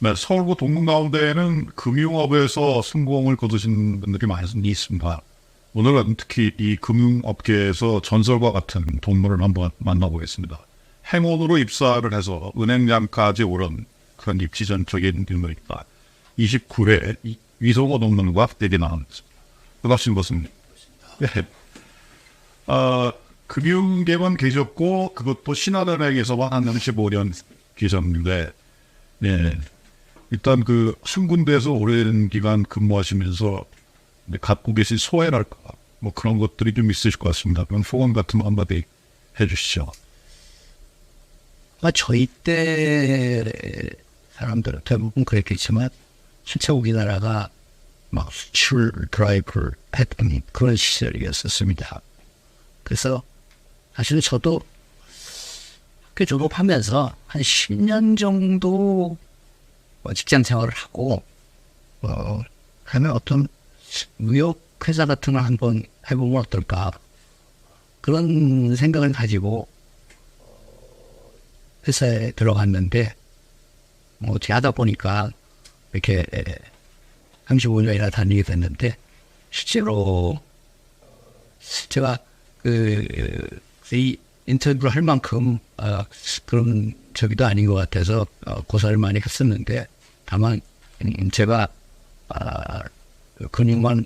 네, 서울구 동문가운데에는 금융업에서 성공을 거두신 분들이 많이 있습니다. 오늘은 특히 이 금융업계에서 전설과 같은 동물을 한번 만나보겠습니다. 행운으로 입사를 해서 은행장까지 오른 그런 입지전적인 인물입니다. 29회 위성호 논문과 대리 나왔습니다. 반갑습니다. 교수님. 네. 금융계만 계셨고 그것도 신한은행에서만 한 35년 계셨는데, 네. 일단 한 군데에서 오랜 기간 근무하시면서 갖고 계신 소회랄까 뭐 그런 것들이 좀 있으실 것 같습니다. 그럼 소감 같은 거 한마디 해주시죠. 저희 때 사람들은 대부분 그랬겠지만 실제 우리나라가 막 수출 드라이브를 했던 그런 시절이었었습니다. 그래서 사실 저도 학교 졸업하면서 한 10년 정도 직장 생활을 하고 하면 어떤 무역 회사 같은 걸 한번 해보면 어떨까 그런 생각을 가지고 회사에 들어갔는데 어떻게 하다 보니까 이렇게 35년이나 다니게 됐는데 실제로 제가 이 인터뷰를 할 만큼 그런 저기도 아닌 것 같아서 고사를 많이 했었는데 다만 제가 근육만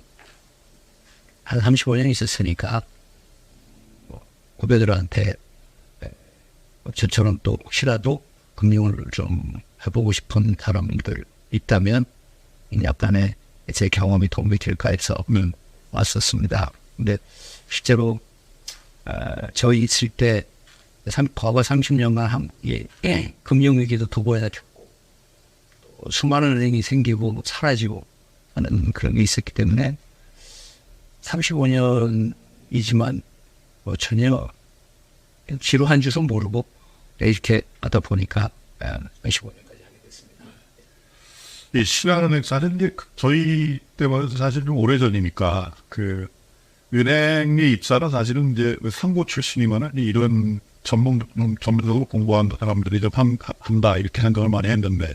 한 35년 있었으니까 후배들한테 저처럼 또 혹시라도 금융을 좀 해보고 싶은 사람들 있다면 약간의 제 경험이 도움이 될까 해서 왔었습니다. 근데 실제로 저희 있을 때 과거 30년간 금융위기도 도보해줬고 수많은 은행이 생기고 사라지고 하는 그런 게 있었기 때문에 35년이지만 전혀 지루한 줄은 모르고 이렇게 하다 보니까 15년까지 하게 됐습니다. 이 신한은행 사실 저희 때만 사실 좀 오래전이니까 은행에 입사는 사실은 이제 상고 출신이면은 이런 전문적으로 공부한 사람들이 좀 한다 이렇게 생각을 많이 했는데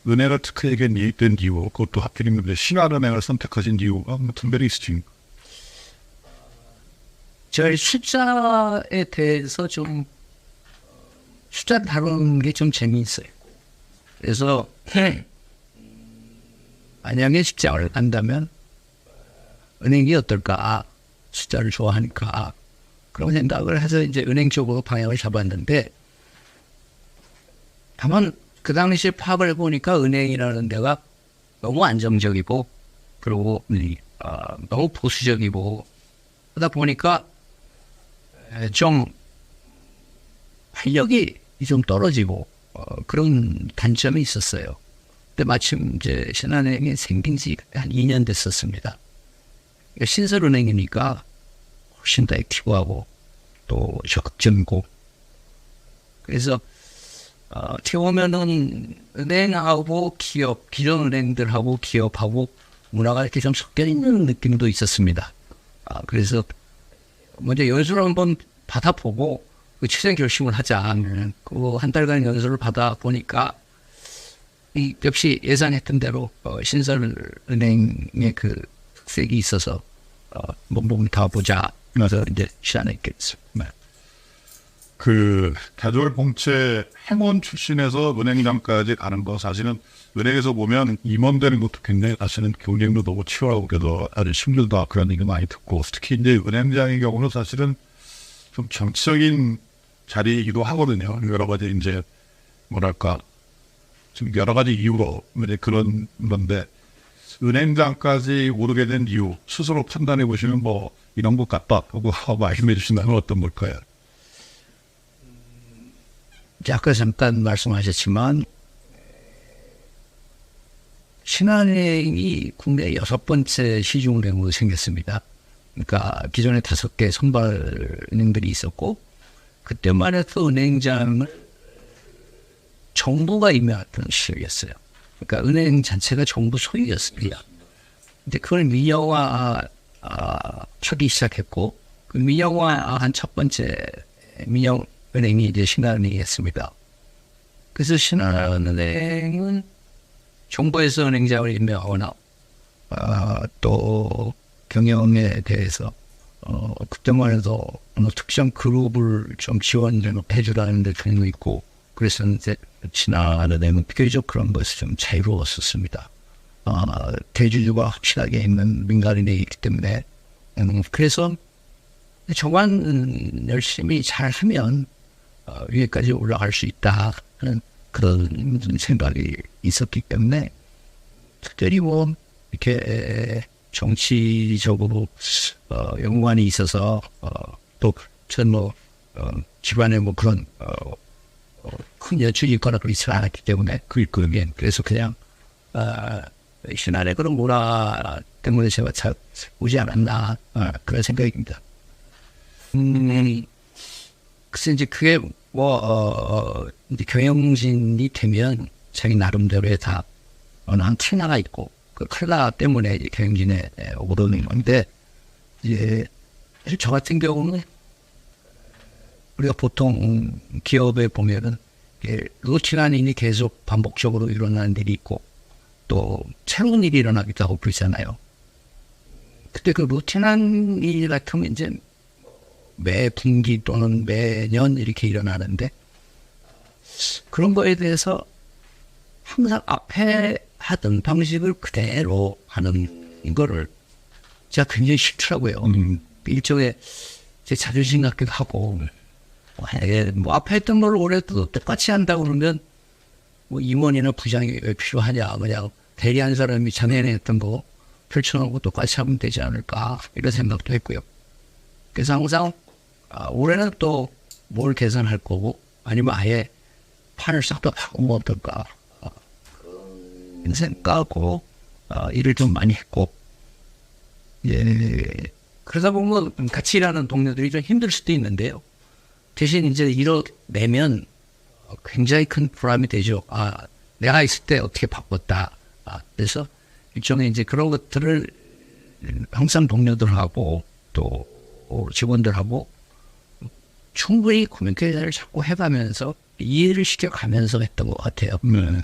은행을 특허하게 된 이유, 그것도 하필이면 신한은행을 선택하신 이유가 특별히 있으십니까? 저희 숫자에 대해서 좀 숫자 다루는 게 좀 재미있어요. 그래서 만약에 직장을 간다면 은행이 어떨까? 숫자를 좋아하니까 그런 생각을 해서 이제 은행 쪽으로 방향을 잡았는데 다만 그 당시에 파악을 해보니까 은행이라는 데가 너무 안정적이고 그리고 너무 보수적이고 하다 보니까 좀 활력이 좀 떨어지고 그런 단점이 있었어요. 근데 마침 이제 신한은행이 생긴 지 한 2년 됐었습니다. 신설은행이니까 훨씬 더 액티브하고 또 적극적이고 그래서 어떻게 보면은 은행하고 기업, 기존 은행들하고 기업하고 문화가 이렇게 좀 섞여 있는 느낌도 있었습니다. 그래서 먼저 연수를 한번 받아보고 취생 결심을 하자. 그 한 달간 연수를 받아보니까 역시 예상했던 대로 신설은행의 그 특색이 있어서 몸 다 보자. 그래서 이제 신한은행이었습니다. 가족 공채 행원 출신에서 은행장까지 가는 거 사실은 은행에서 보면 임원되는 것도 굉장히 사실은 경쟁도 너무 치열하고 그래도 아주 힘들다 그런 얘기 많이 듣고 특히 이제 은행장의 경우는 사실은 좀 정치적인 자리이기도 하거든요. 여러 가지 이제 뭐랄까 좀 여러 가지 이유로 그런 건데 은행장까지 오르게 된 이유 스스로 판단해 보시면 뭐 이런 것 같다 하고 말씀해 주신다면 어떤 걸까요? 아까 잠깐 말씀하셨지만 신한은행이 국내 6번째 시중은행으로 생겼습니다. 그러니까 기존에 5개 선발은행들이 있었고 그때만 해도 은행장을 정부가 임명했던 시절이었어요. 그러니까 은행 자체가 정부 소유였습니다. 근데 그걸 민영화 하기 시작했고 그 민영화한 첫 번째 민영은행이 이제 신한은행이었습니다. 그래서 신한은행은 정부에서 은행장을 임명하거나 또 경영에 대해서 그때만 해도 어느 특정 그룹을 좀 지원해 주라는 데도 있고 그랬었는데 지난해는 비교적 그런 것이 좀 자유로웠었습니다. 대주주가 확실하게 있는 민간인이기 때문에 그래서 저만 열심히 잘하면 위에까지 올라갈 수 있다 하는 그런 생각이 있었기 때문에 특별히 뭐 이렇게 정치적으로 연관이 있어서 또 전 뭐 집안에 뭐 그런 큰 연출이 있거나 그렇지 않았기 때문에 그래서 그냥 신안의 그런 문화 때문에 제가 잘 오지 않았나 그런 생각입니다. 글쎄 이제 그게 뭐 이제 경영진이 되면 자기 나름대로의 다 어느 한 칼라가 있고 그 칼라 때문에 이제 경영진에 오르는 건데 이제 사실 저 같은 경우는 우리가 보통 기업에 보면은 루틴한 일이 계속 반복적으로 일어나는 일이 있고 또 새로운 일이 일어나기도 하고 그러잖아요. 그때 그 루틴한 일 같으면 이제 매 분기 또는 매년 이렇게 일어나는데 그런 거에 대해서 항상 앞에 하던 방식을 그대로 하는 거를 제가 굉장히 싫더라고요. 일종의 제 자존심 같기도 하고 뭐 앞에 했던 걸 올해도 똑같이 한다고 그러면 뭐 임원이나 부장이 왜 필요하냐 그냥 대리한 사람이 전에 했던 거 펼쳐놓고 똑같이 하면 되지 않을까 이런 생각도 했고요. 그래서 항상 올해는 또 뭘 개선할 거고 아니면 아예 판을 싹 다 바꾸면 어떨까 그런 생각하고 일을 좀 많이 했고 그러다 보면 같이 일하는 동료들이 좀 힘들 수도 있는데요. 대신 이제 이뤄내면 굉장히 큰 보람이 되죠. 내가 있을 때 어떻게 바꿨다. 그래서 일종의 이제 그런 것들을 항상 동료들하고 또 직원들하고 충분히 커뮤니케이션을 자꾸 해가면서 이해를 시켜가면서 했던 것 같아요. 네.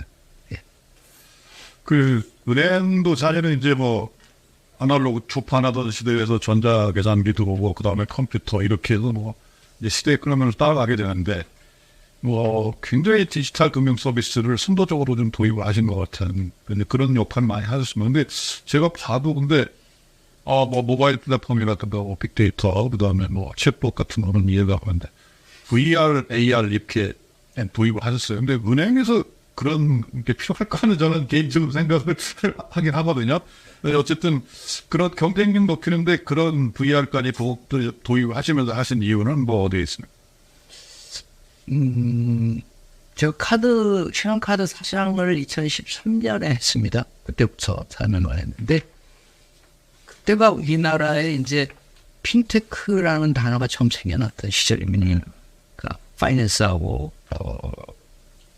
그 은행도 사실은 이제 뭐 아날로그 초판하던 시대에서 전자계산기 들어오고 그 다음에 컴퓨터 이렇게 해서 뭐 이제 시대의 흐름을 따라가게 되는데 뭐 굉장히 디지털 금융 서비스를 선도적으로 좀 도입을 하신 것 같은 그런 역할 많이 하셨습니다. 근데 제가 봐도 근데 뭐 모바일 플랫폼이라든가 뭐 빅데이터 그다음에 뭐 챗봇 같은 거는 이해가 가는데 VR, AR 이렇게 도입을 하셨어요. 근데 은행에서 그런 게 필요할까 하는 저는 개인적으로 생각을 하긴 하거든요. 어쨌든 그런 경쟁력 높이는데 그런 VR까지 도입을 하시면서 하신 이유는 뭐 어디에 있습니까? 제가 신용카드 사장을 2013년에 했습니다. 그때부터 4년을 했는데 그때가 우리나라에 이제 핀테크라는 단어가 처음 생겨났던 시절입니다. 그러니까 파이낸스하고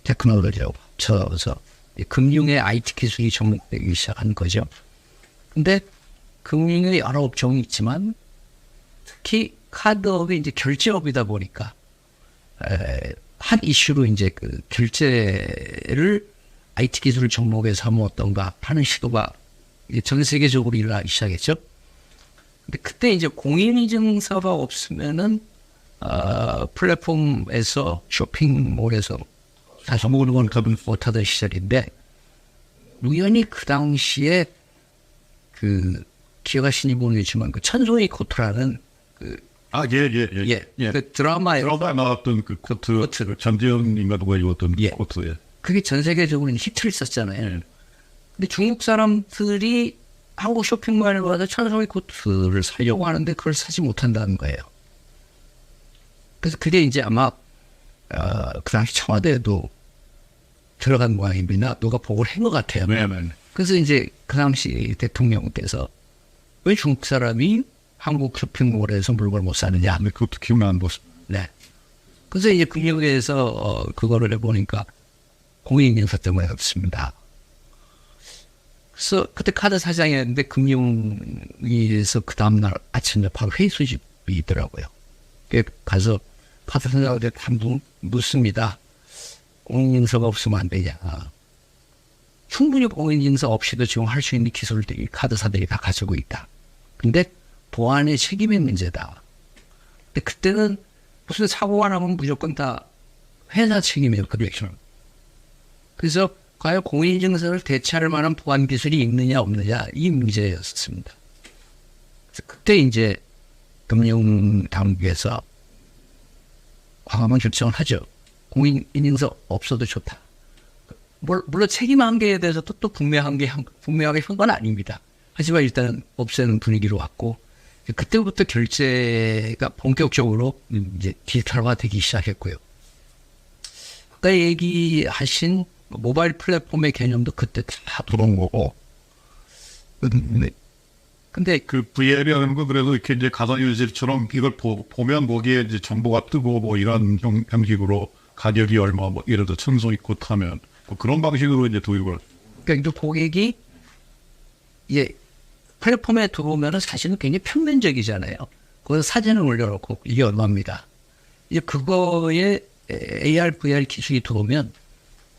테크놀로지하고 합쳐서 금융의 IT 기술이 접목되기 시작한 거죠. 근데 금융의 여러 업종이 있지만 특히 카드업이 이제 결제업이다 보니까 한 이슈로 이제 그 결제를 IT 기술을 접목해서 하면 어떤가 하는 시도가 이제 전 세계적으로 일어나기 시작했죠. 근데 그때 이제 공인인증서가 없으면은 플랫폼에서 쇼핑몰에서 사서 먹는 건 가면 못하던 시절인데 우연히 그 당시에 그 기억하시니 모르겠지만 그 천송이 코트라는 그 그 드라마에 나왔던 그 코트를 전지현인가 누가 입었던 코트. 그게 전 세계적으로 히트를 썼잖아요. 근데 중국 사람들이 한국 쇼핑몰에 와서 천송이 코트를 사려고 하는데 그걸 사지 못한다는 거예요. 그래서 그게 이제 아마 그 당시 청와대에도 들어간 모양입니다. 누가 보고를 한 것 같아요. 네. 그래서 이제 그 당시 대통령께서 왜 중국 사람이 한국 쇼핑몰에서 물건을 못 사느냐. 그것도 기억나는 모습. 네. 그래서 이제 금융위에서 그거를 해보니까 공인인증서 때문에 없습니다. 그래서 그때 카드 사장이었는데 금융위에서 그 다음날 아침에 바로 회의 소집이 있더라고요. 가서 카드 사장한테 묻습니다. 공인인증서가 없으면 안 되냐. 충분히 공인인증서 없이도 지금 할 수 있는 기술들이 카드사들이 다 가지고 있다. 근데 보안의 책임의 문제다. 근데 그때는 무슨 사고가 나면 무조건 다 회사 책임이었거든요. 그래서 과연 공인인증서를 대체할 만한 보안 기술이 있느냐 없느냐 이 문제였습니다. 그래서 그때 이제 금융당국에서 과감한 결정을 하죠. 공인인증서 없어도 좋다. 물론 책임 한계에 대해서도 또 분명하게 한 건 아닙니다. 하지만 일단 없애는 분위기로 왔고 그때부터 결제가 본격적으로 이제 디지털화되기 시작했고요. 아까 얘기하신 모바일 플랫폼의 개념도 그때 다 들어온 거고. 근데 그 VR이라는 거 그래도 이렇게 이제 가상현실처럼 이걸 보면 거기에 이제 정보가 뜨고 뭐 이런 형식으로 가격이 얼마 뭐 예를 들어 청소 입고 타면 뭐 그런 방식으로 이제 도입을. 그러니까 고객이 이제 플랫폼에 들어오면은 사실은 굉장히 평면적이잖아요. 거기서 사진을 올려놓고 이게 얼마입니다. 이제 그거에 AR, VR 기술이 들어오면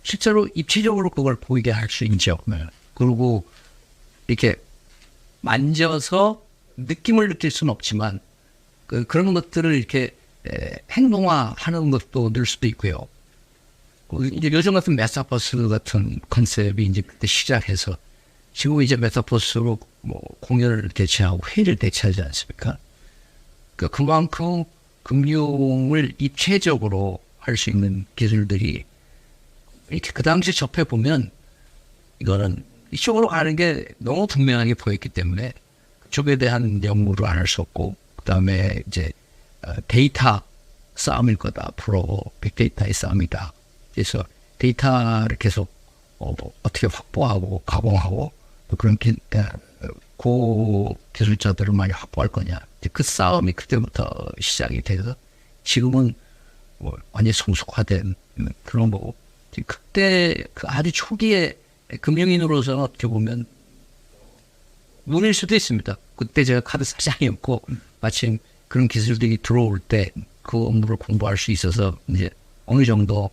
실제로 입체적으로 그걸 보이게 할 수 있죠. 네. 그리고 이렇게 만져서 느낌을 느낄 수는 없지만 그런 것들을 이렇게 행동화하는 것도 늘 수도 있고요. 이제 요즘 같은 메타버스 같은 컨셉이 이제 그때 시작해서 지금 이제 메타버스로 뭐 공연을 대체하고 회의를 대체하지 않습니까? 그러니까 그만큼 금융을 입체적으로 할 수 있는 기술들이 이렇게 그 당시 접해 보면 이거는 이쪽으로 가는 게 너무 분명하게 보였기 때문에 그쪽에 대한 연구를 안 할 수 없고 그 다음에 이제 데이터 싸움일 거다. 앞으로 빅데이터의 싸움이다. 그래서 데이터를 계속 어떻게 확보하고 가공하고 또 그런 고기술자들을 많이 확보할 거냐. 그 싸움이 그때부터 시작이 돼서 지금은 뭐 완전히 성숙화된 그런 거고 그때 그 아주 초기에 금융인으로서는 어떻게 보면 눈일 수도 있습니다. 그때 제가 카드 사장이었고 마침 그런 기술들이 들어올 때 그 업무를 공부할 수 있어서 이제 어느 정도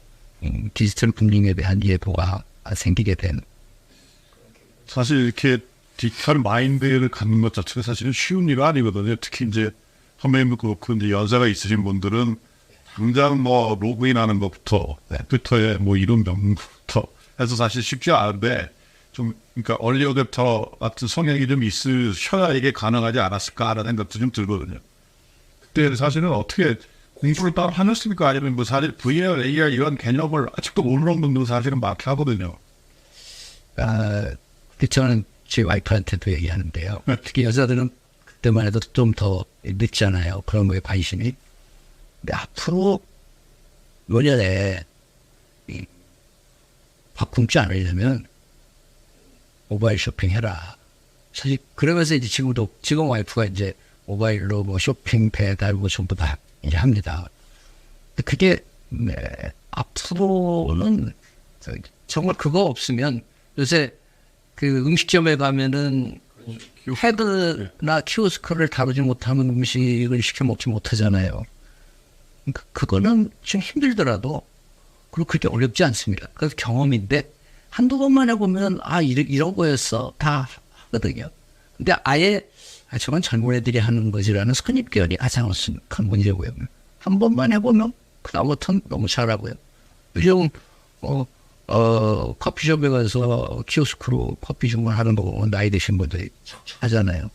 디지털 금융에 대한 예보가 생기게 된. 사실 이렇게 디지털 마인드를 갖는 것 자체가 사실은 쉬운 일은 아니거든요. 특히 이제 선배님도 그렇고 이제 연세가 있으신 분들은 당장 뭐 로그인하는 것부터 트위터에 뭐 이런 명부터 해서 사실 쉽지 않은데 좀 그러니까 얼리 어댑터 같은 성향이 좀 있으셔야 이게 가능하지 않았을까라는 생각도 좀 들거든요. 그때 사실은 어떻게 공부를 따로 하셨습니까? 아니면 뭐 사실 VR, AR 이런 개념을 아직도 모르는 분도 사실은 많게 하거든요. 저는 제 와이프한테도 얘기하는데요. 특히 여자들은 그때만 해도 좀 더 늦잖아요. 그런 거에 관심이. 근데 앞으로 몇 년에 밥 굶지 않으려면 모바일 쇼핑해라. 사실 그러면서 이제 지금 와이프가 이제 모바일로 뭐 쇼핑 배달 뭐 전부 다 이제 합니다. 근데 그게 앞으로는 정말 그거 없으면 요새 그 음식점에 가면은 헤드나 키오스크를 다루지 못하면 음식을 시켜 먹지 못하잖아요. 그러니까 그거는 좀 힘들더라도 그리고 그렇게 어렵지 않습니다. 그래서 경험인데 한두 번만 해보면 이런 거였어 다 하거든요. 근데 아예 저건 젊은 애들이 하는 거지라는 선입견이 가장 큰 문제고요. 한 번만 해보면 그다음부터는 너무 잘하고요. 요즘 커피숍에 가서 키오스크로 커피 주문하는 거 보면 나이 드신 분들이 하잖아요.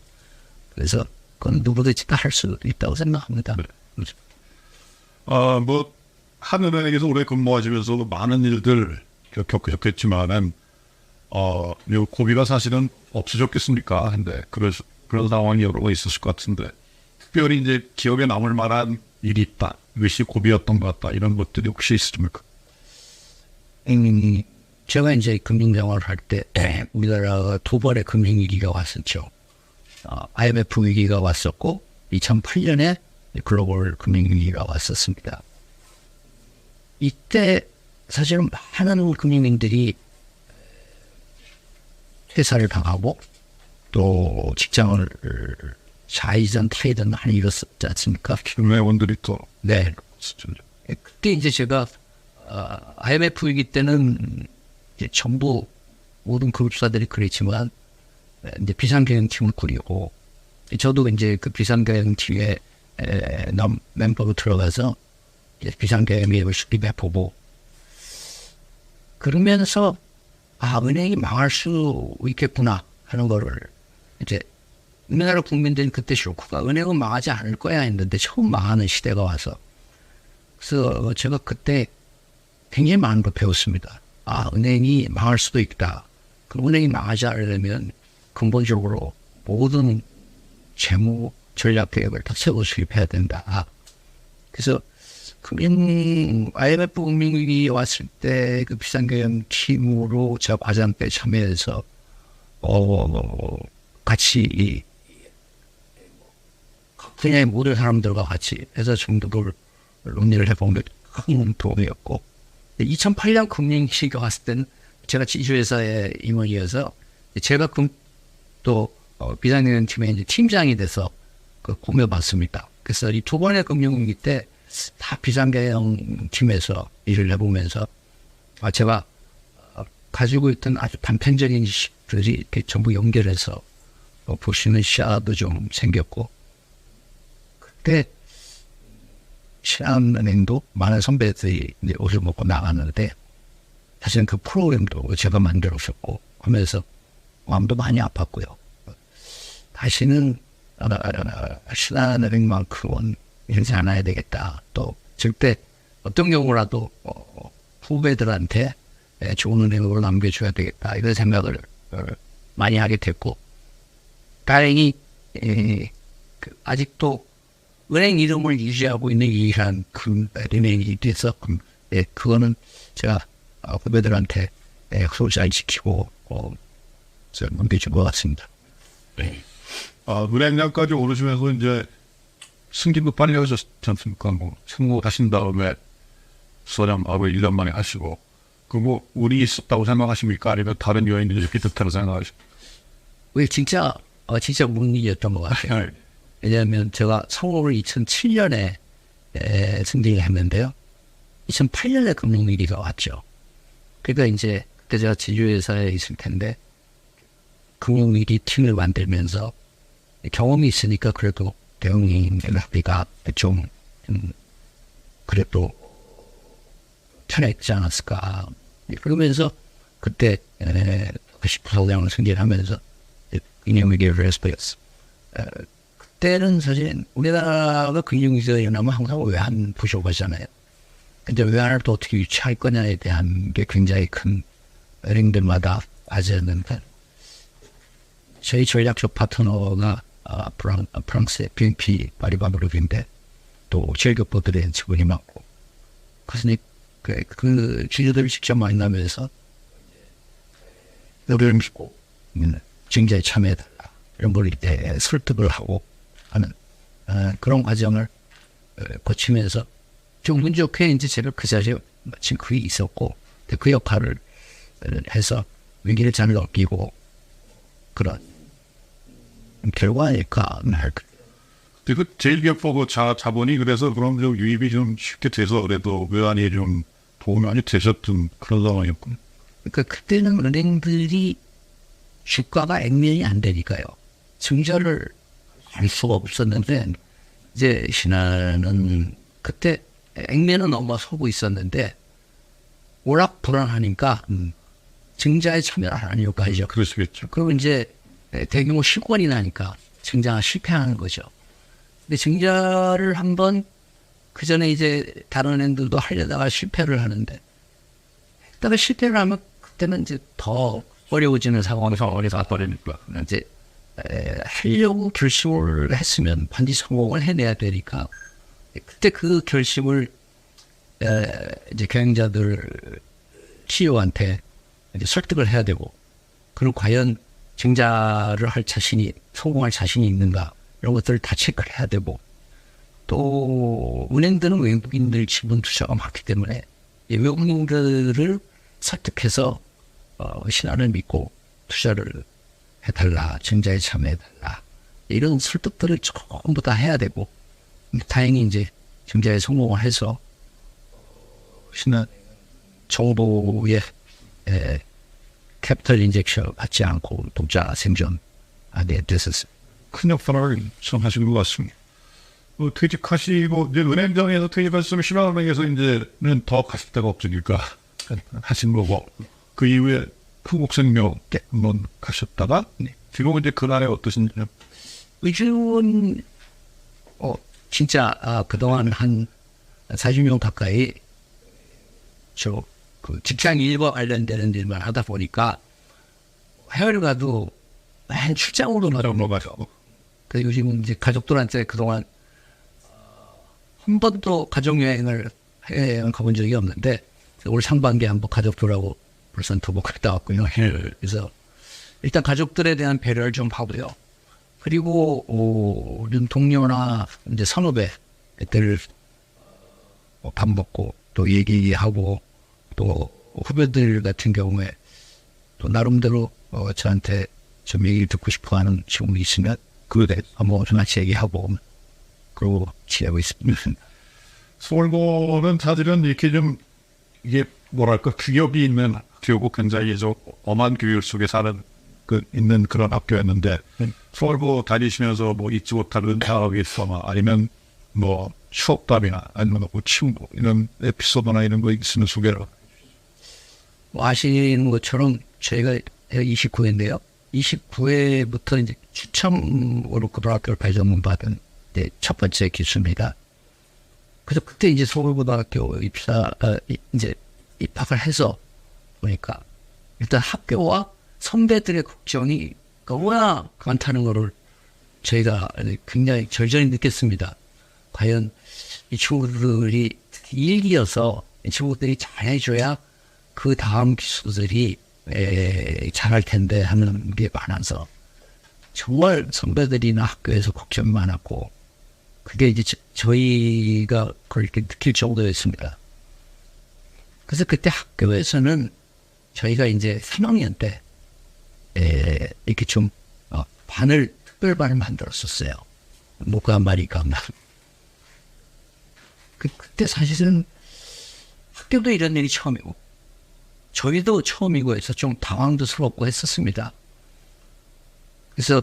그래서 그건 누구든지 다 할 수 있다고 생각합니다. 네. 뭐 한은행에서 오래 근무하시면서 많은 일들 겪으셨겠지만은 요 고비가 사실은 없으셨겠습니까? 근데 그런 상황이 여러 번 있었을 것 같은데 특별히 이제 기억에 남을 만한 일이 있다. 이것이 고비였던 것 같다. 이런 것들이 혹시 있습니까? 제가 이제 금융생활을 할 때 우리나라가 두 번의 금융위기가 왔었죠. IMF 위기가 왔었고 2008년에 글로벌 금융위기가 왔었습니다. 이때 사실은 많은 금융인들이 퇴사를 당하고 또 직장을 좌이전 타이전 많이 잃었었지 않습니까? 금융회원들이 또 네. 그때 이제 제가 IMF 위기 때는 이제 전부 모든 그룹사들이 그랬지만 이제 비상경영팀을 꾸리고 저도 이제 그 비상경영팀에 멤버로 들어가서 이제 비상경영을 수립해보고 그러면서 은행이 망할 수 있겠구나 하는 거를 이제 우리나라 국민들은 그때 쇼크가 은행은 망하지 않을 거야 했는데 처음 망하는 시대가 와서 그래서 제가 그때 굉장히 많은 걸 배웠습니다. 은행이 망할 수도 있다. 그럼 은행이 망하지 않으려면 근본적으로 모든 재무 전략 계획을 다 세워 수립해야 된다. 그래서 IMF 금융위기 왔을 때 그 비상경영 팀으로 제가 과장 때 참여해서 같이 그냥 모든 사람들과 같이 해서 정도를 논의를 해본 게 큰 도움이었고 2008년 금융위기가 왔을 때는 제가 지주회사의 임원이어서 제가 또 비상경영 팀의 이제 팀장이 돼서 꾸며봤습니다. 그래서 이 두 번의 금융위기 때 다 비상경영 팀에서 일을 해보면서 제가 가지고 있던 아주 단편적인 지식들이 이렇게 전부 연결해서 볼 수 있는 시야도 좀 생겼고 그때 신한은행도 많은 선배들이 이제 옷을 먹고 나갔는데 사실은 그 프로그램도 제가 만들었었고 하면서 마음도 많이 아팠고요. 다시는 신한은행만큼은 이러지 않아야 되겠다. 또 절대 어떤 경우라도 후배들한테 좋은 은행으로 남겨줘야 되겠다. 이런 생각을 많이 하게 됐고 다행히 아직도 은행 이름을 유지하고 있는 유일한 은행이 돼서 그거는 제가 후배들한테 약속을 잘 지키고 넘겨준 것 같습니다. 네. 은행장까지 오르시면서 이제 승진도 빨리 하셨지 않습니까? 승무하신 다음에 수사장하고 1년 만에 하시고 그뭐 운이 있었다고 생각하십니까? 아니면 다른 요인들이 이렇게 뜻하다고 생각하십니까? 왜 진짜 운이었던 것 같아요. 왜냐하면 제가 성공을 2007년에 승진을 했는데요. 2008년에 금융위기가 왔죠. 그러니까 이제 그때 제가 지주회사에 있을 텐데 금융위기 팀을 만들면서 경험이 있으니까 그래도 대응비가 좀 그래도 편했지 않았을까. 그러면서 그때 10%량을 승진하면서 금융위기를 했어요. 그때는 사실 우리나라가 금융위기가 일어나면 항상 외환 부족하잖아요. 근데 외환을 또 어떻게 유치할 거냐에 대한 게 굉장히 큰 은행들마다 과제였는데 저희 전략적 파트너가 프랑스의 BNP 파리바 그룹인데 또 제일교포들의 직원이 많고 그래서 그 주주들을 직접 만나면서 노래를 믿고 증자에 참여해달라 이런 걸 이제 설득을 하고 하는 그런 과정을 거치면서 좀 운 좋게 이제 제가 그 자리에 마침 그게 있었고 그 역할을 해서 위기를 잘 넘기고 그런 결과 아닐까. 그 제일교포 자본이 그래서 그럼 좀 유입이 좀 쉽게 돼서 그래도 외환이 좀 도움이 많이 되셨던 그런 상황이었군요. 그러니까 그때는 은행들이 주가가 액면이 안 되니까요. 증자를 할 수가 없었는데 이제 신한은 그때 액면은 넘어서고 있었는데 워낙 불안하니까 증자에 참여를 안 하려고 하죠. 그러시겠죠. 그러면 이제 대규모 실권이 나니까 증자가 실패하는 거죠. 근데 증자를 한번 그 전에 이제 다른 은행들도 하려다가 실패를 하는데 그다가 실패를 하면 그때는 이제 더 어려워지는 상황에서 버리니까 이제 하려고 결심을 했으면 반드시 성공을 해내야 되니까 그때 그 결심을 이제 경영자들 CEO한테 이제 설득을 해야 되고 그리고 과연 증자를 할 자신이 성공할 자신이 있는가 이런 것들을 다 체크를 해야 되고 또 은행들은 외국인들 지분 투자가 많기 때문에 이 외국인들을 설득해서 신한을 믿고 투자를 해달라 증자에 참여해달라 이런 설득들을 전부 다 해야 되고 다행히 이제 증자에 성공을 해서 신한 정부의 캐피털 인젝션 받지 않고 독자 생존 안에 됐었어요. 큰 역할을 하시는 것 같습니다. 퇴직하시고 이제 은행장에서 퇴직하셨으면 신한은행에서 이제는 더 가실 데가 없으니까 하신 거고 그 이후에 흥국생명 한번 가셨다가 지금 이제 그날에 어떠신지요? 요즘은 진짜 그동안 한 40년 가까이 그 직장 일과 관련되는 일만 하다 보니까 해외를 가도 맨 출장으로 넘어가죠. 그래서 요즘은 이제 가족들한테 그동안 한 번도 가족여행을 해외여행 가본 적이 없는데 올 상반기에 한번 가족들하고 벌써 두 번 갔다 왔고요. 그래서 일단 가족들에 대한 배려를 좀 하고요. 그리고 우리 동료나 이제 선후배들 밥 먹고 또 얘기하고 또 후배들 같은 경우에 또 나름대로 저한테 좀 얘기를 듣고 싶어하는 친구가 있으면 그에 한번 같이 얘기하고 그러고 지내고 있습니다. 서울고는 사실은 이렇게 좀 이게 뭐랄까 규격이 있는 학교고 굉장히 좀 엄한 규율 속에 사는 있는 그런 학교였는데 서울고 다니시면서 뭐 잊지 못할 은퇴학이 있거나 아니면 뭐 추억담이나 아니면 뭐 친구 이런 에피소드나 이런 거 있으면 소개를 아시는 것처럼 저희가 29회인데요. 29회부터 이제 추첨으로 고등학교를 발전받은 첫 번째 기수입니다. 그래서 그때 이제 서울고등학교 이제 입학을 해서 보니까 일단 학교와 선배들의 걱정이 워낙 많다는 거를 저희가 굉장히 절절히 느꼈습니다. 과연 이 친구들이 일기여서 이 친구들이 잘해줘야 그 다음 기수들이 잘할 텐데 하는 게 많아서 정말 선배들이나 학교에서 걱정이 많았고 그게 이제 저희가 그렇게 느낄 정도였습니다. 그래서 그때 학교에서는 저희가 이제 3학년 때 이렇게 좀 반을 특별반을 만들었었어요. 뭐가 말이가 없나. 그때 사실은 학교도 이런 일이 처음이고 저희도 처음이고 해서 좀 당황스럽고 했었습니다. 그래서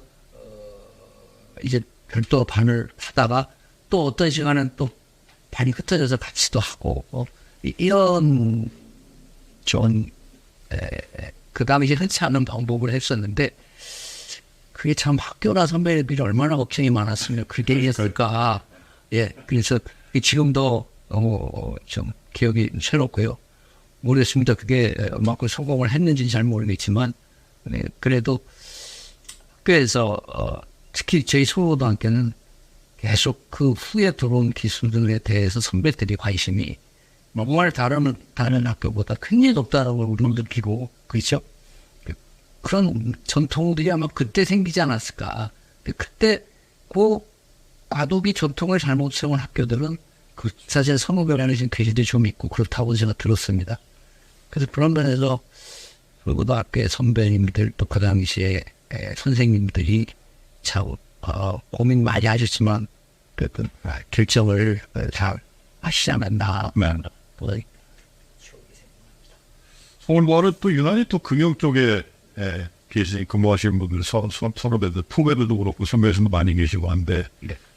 이제 별도 반을 하다가 또 어떤 시간은 또 반이 흩어져서 같이도 하고 이런 좀 그 당시에 흔치 않은 방법을 했었는데 그게 참 학교나 선배들이 얼마나 걱정이 많았으면 그렇게 했을까. 그래서 지금도 좀 기억이 새롭고요. 모르겠습니다. 그게 얼마큼 성공을 했는지는 잘 모르겠지만 그래도 학교에서 특히 저희 서울고등학교는 계속 그 후에 들어온 기수들에 대해서 선배들이 관심이 정말 다른 학교보다 굉장히 높다는 걸 우리는 느끼고 그렇죠? 그런 전통들이 아마 그때 생기지 않았을까. 그때 그 아도비 전통을 잘못 세운 학교들은 사실 선후배라는 괴시들이 좀 있고 그렇다고 제가 들었습니다. 그래서 그런 면에서 고등학교의 선배님들 또 그 당시에 선생님들이 참 고민 많이 하셨지만 결정을 잘 하시지 않았나. 서울고는 또 유난히 또 금융 쪽에 계시 근무하시는 분들 선후배들 후배들도 그렇고 선배들도 많이 계시고 한데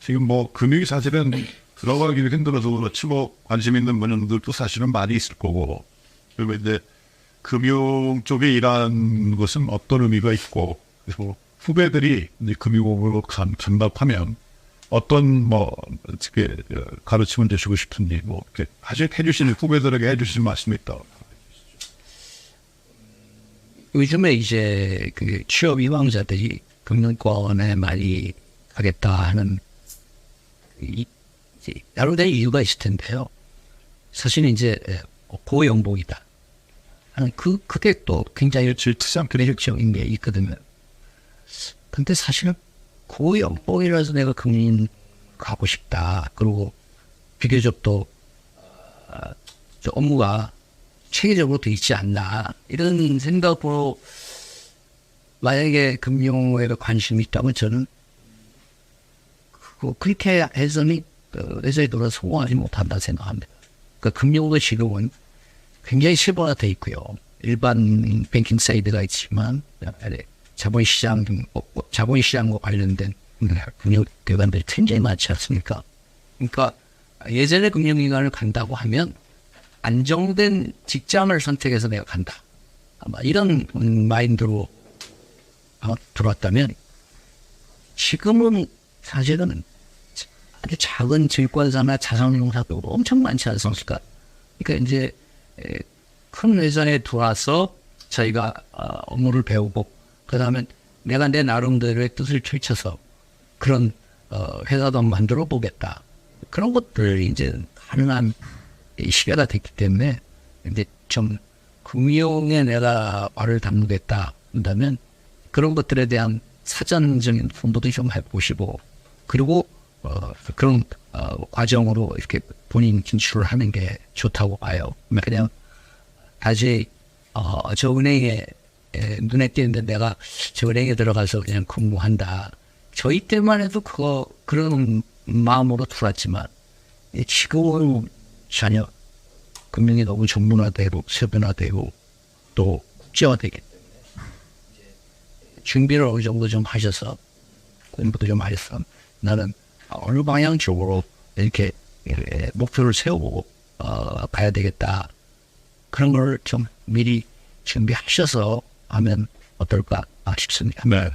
지금 뭐 금융이 사실은 들어가기도 힘들어서 그렇지 뭐 관심 있는 분들도 사실은 많이 있을 거고 그리고 이제 금융 쪽에 일하는 것은 어떤 의미가 있고 그리고 후배들이 이제 금융으로 전답하면 어떤 뭐 어떻게 가르침을 주시고 싶은지 뭐 이렇게 해주시는 후배들에게 해주시는 말씀이 있다. 요즘에 이제 그 취업 희망자들이 금융권에 많이 가겠다 하는 여러 가지 이유가 있을 텐데요. 사실 이제 고연봉이다 하는 그게 또 굉장히 질투상 매력적인 게 있거든요. 근데 사실은 고연봉이라서 내가 금융 가고 싶다. 그리고 비교적 또 업무가 체계적으로 돼 있지 않나 이런 생각으로 만약에 금융에 관심이 있다면 저는 그렇게 해서는 회사에 돌아 성공하지 못한다 생각합니다. 그러니까 금융도 지금은 굉장히 실버화돼 있고요. 일반 뱅킹 사이드가 있지만 자본시장과 관련된 금융기관들이 굉장히 많지 않습니까? 그러니까 예전에 금융기관을 간다고 하면 안정된 직장을 선택해서 내가 간다. 아마 이런 마인드로 들어왔다면 지금은 사실은 아주 작은 증권사나 자산운용사도 엄청 많지 않습니까? 그러니까 이제 큰 회사에 들어와서 저희가 업무를 배우고 그다음에 내가 내 나름대로의 뜻을 펼쳐서 그런 회사도 만들어 보겠다. 그런 것들이 이제 가능한 시대가 됐기 때문에 이제 좀 금융에 내가 발을 담그겠다 한다면 그런 것들에 대한 사전적인 공부도 좀 해보시고 그리고 그런 과정으로 이렇게 본인 진출을 하는 게 좋다고 봐요. 그냥 다시 저 은행에 눈에 띄는데 내가 저 은행에 들어가서 그냥 근무한다. 저희 때만 해도 그런 마음으로 들어왔지만 지금은 전혀 금융이 너무 전문화되고 세분화되고 또 국제화되기 때문에 준비를 어느 정도 좀 하셔서 공부도 좀 하셔서 나는 어느 방향적으로 이렇게 목표를 세우고 가야 되겠다. 그런 걸 좀 미리 준비하셔서 하면 어떨까 싶습니다. 네.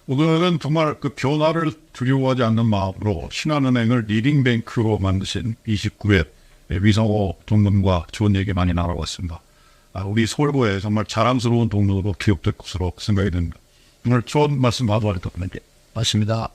오늘은 정말 그 변화를 두려워하지 않는 마음으로 신한은행을 리딩뱅크로 만드신 29회 위성호 동문과 좋은 얘기 많이 나눠봤습니다. 우리 서울고에 정말 자랑스러운 동문으로 기억될 것으로 생각이 듭니다. 오늘 좋은 말씀 마저 하셨던 맞습니다.